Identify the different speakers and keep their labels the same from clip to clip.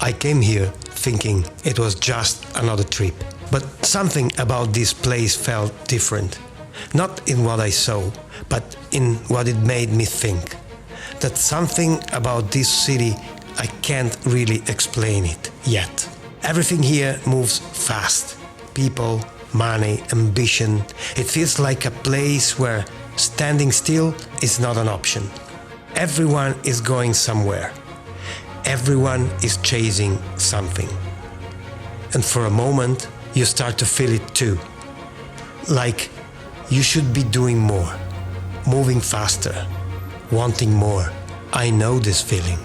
Speaker 1: I came here thinking it was just another trip. But something about this place felt different. Not in what I saw, but in what it made me think. That something about this city, I can't really explain it yet. Everything here moves fast. People, money, ambition. It feels like a place where standing still is not an option. Everyone is going somewhere. Everyone is chasing something. And for a moment, you start to feel it too. Like you should be doing more, moving faster, wanting more. I know this feeling.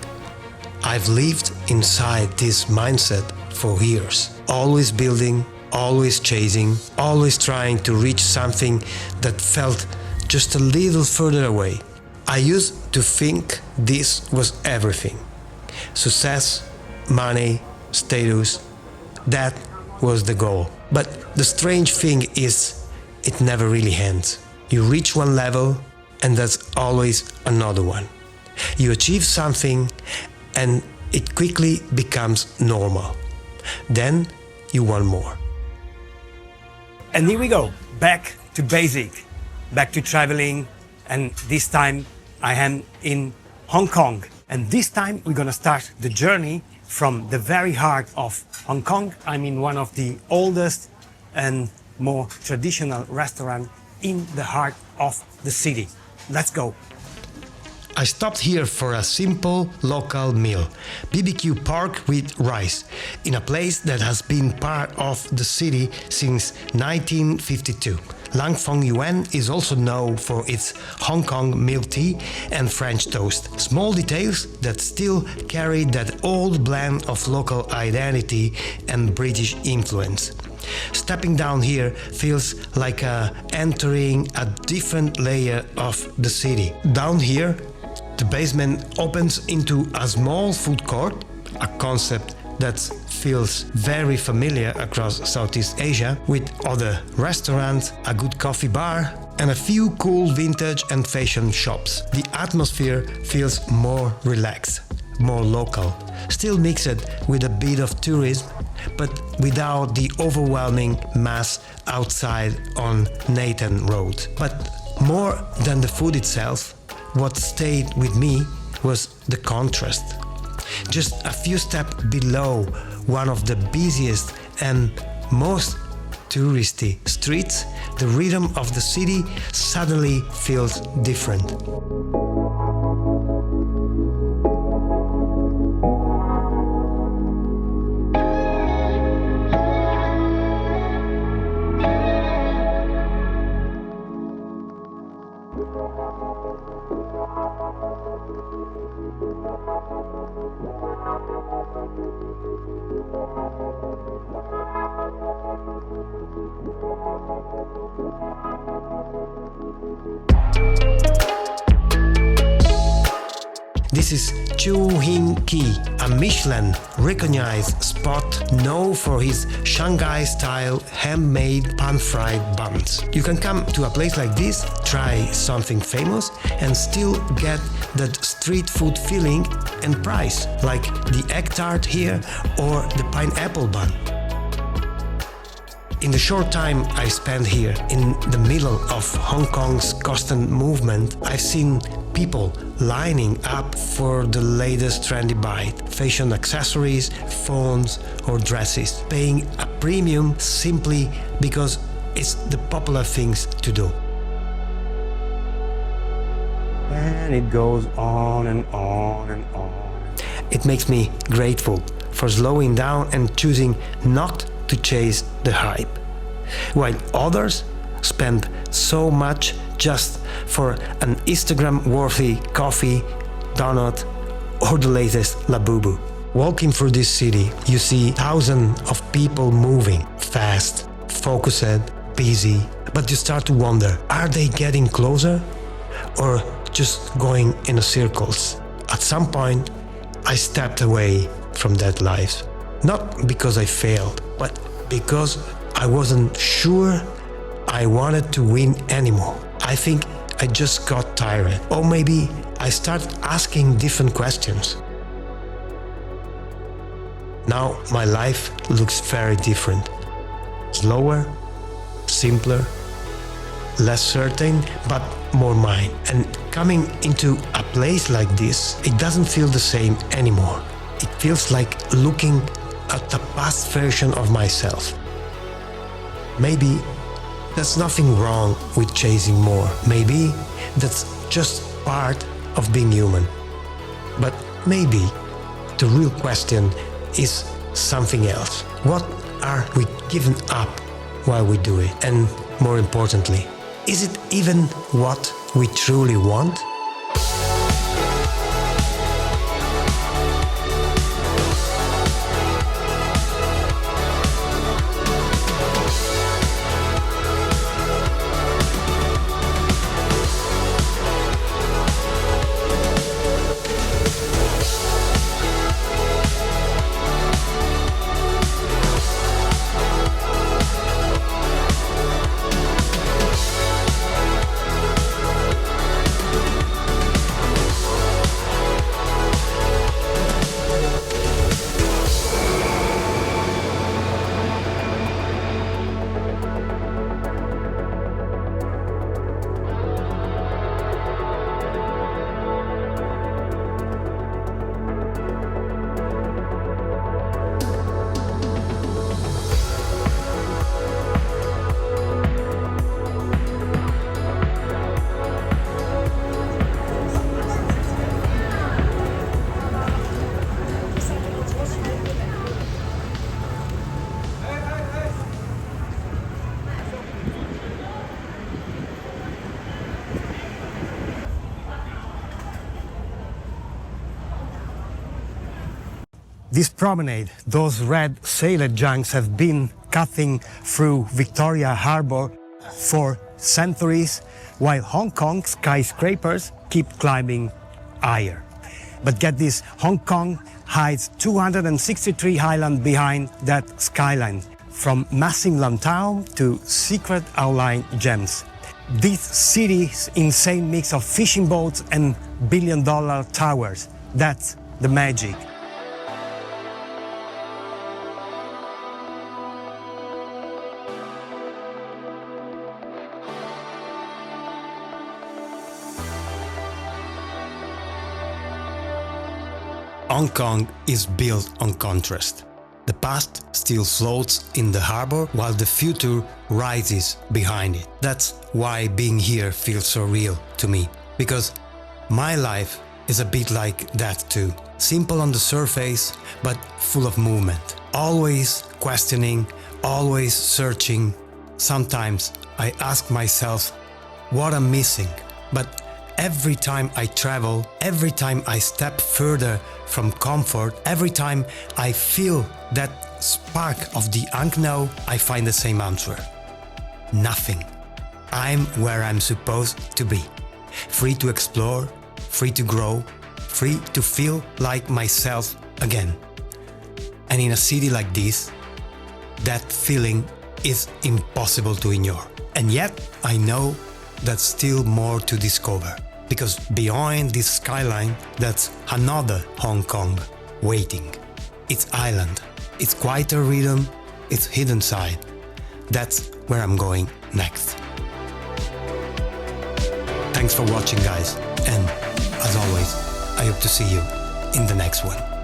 Speaker 1: I've lived inside this mindset for years. Always building, always chasing, always trying to reach something that felt just a little further away. I used to think this was everything. Success, money, status, that was the goal. But the strange thing is, it never really ends. You reach one level and there's always another one. You achieve something and it quickly becomes normal. Then you want more.
Speaker 2: And here we go, back to basic, back to traveling, and this time I am in Hong Kong. And this time we're gonna start the journey from the very heart of Hong Kong. I'm in one of the oldest and more traditional restaurants in the heart of the city. Let's go.
Speaker 1: I stopped here for a simple local meal, BBQ pork with rice, in a place that has been part of the city since 1952. Lan Fong Yuen is also known for its Hong Kong milk tea and French toast, small details that still carry that old blend of local identity and British influence. Stepping down here feels like entering a different layer of the city. Down here, the basement opens into a small food court, a concept that feels very familiar across Southeast Asia, with other restaurants, a good coffee bar, and a few cool vintage and fashion shops. The atmosphere feels more relaxed, more local, still mixed with a bit of tourism, but without the overwhelming mass outside on Nathan Road. But more than the food itself, what stayed with me was the contrast. Just a few steps below one of the busiest and most touristy streets, the rhythm of the city suddenly feels different. This is Cheung Hing Kee, a Michelin-recognized spot known for his Shanghai-style handmade pan-fried buns. You can come to a place like this, try something famous, and still get that street food feeling and price, like the egg tart here or the pineapple bun. In the short time I spent here, in the middle of Hong Kong's constant movement, I've seen people lining up for the latest trendy bite, fashion accessories, phones or dresses, paying a premium simply because it's the popular things to do.
Speaker 2: And it goes on and on and on.
Speaker 1: It makes me grateful for slowing down and choosing not to chase the hype, while others spend so much just for an Instagram-worthy coffee, donut, or the latest Labubu. Walking through this city, you see thousands of people moving, fast, focused, busy, but you start to wonder, are they getting closer or just going in circles? At some point, I stepped away from that life, not because I failed, but because I wasn't sure I wanted to win anymore. I think I just got tired, or maybe I started asking different questions. Now my life looks very different. Slower, simpler, less certain, but more mine. And coming into a place like this, it doesn't feel the same anymore. It feels like looking at the past version of myself. Maybe there's nothing wrong with chasing more. Maybe that's just part of being human. But maybe the real question is something else. What are we giving up while we do it? And more importantly, is it even what we truly want?
Speaker 2: This promenade, those red sailor junks have been cutting through Victoria Harbour for centuries, while Hong Kong skyscrapers keep climbing higher. But get this, Hong Kong hides 263 islands behind that skyline, from massive Lantau to secret outlying gems. This city's insane mix of fishing boats and billion-dollar towers, that's the magic.
Speaker 1: Hong Kong is built on contrast. The past still floats in the harbor while the future rises behind it. That's why being here feels so real to me, because my life is a bit like that too. Simple on the surface, but full of movement. Always questioning, always searching. Sometimes I ask myself what I'm missing, but every time I travel, every time I step further from comfort, every time I feel that spark of the unknown, I find the same answer. Nothing. I'm where I'm supposed to be. Free to explore, free to grow, free to feel like myself again. And in a city like this, that feeling is impossible to ignore. And yet, I know there's still more to discover. Because beyond this skyline, that's another Hong Kong waiting. Its island, its quieter rhythm, its hidden side. That's where I'm going next. Thanks for watching, guys. And as always, I hope to see you in the next one.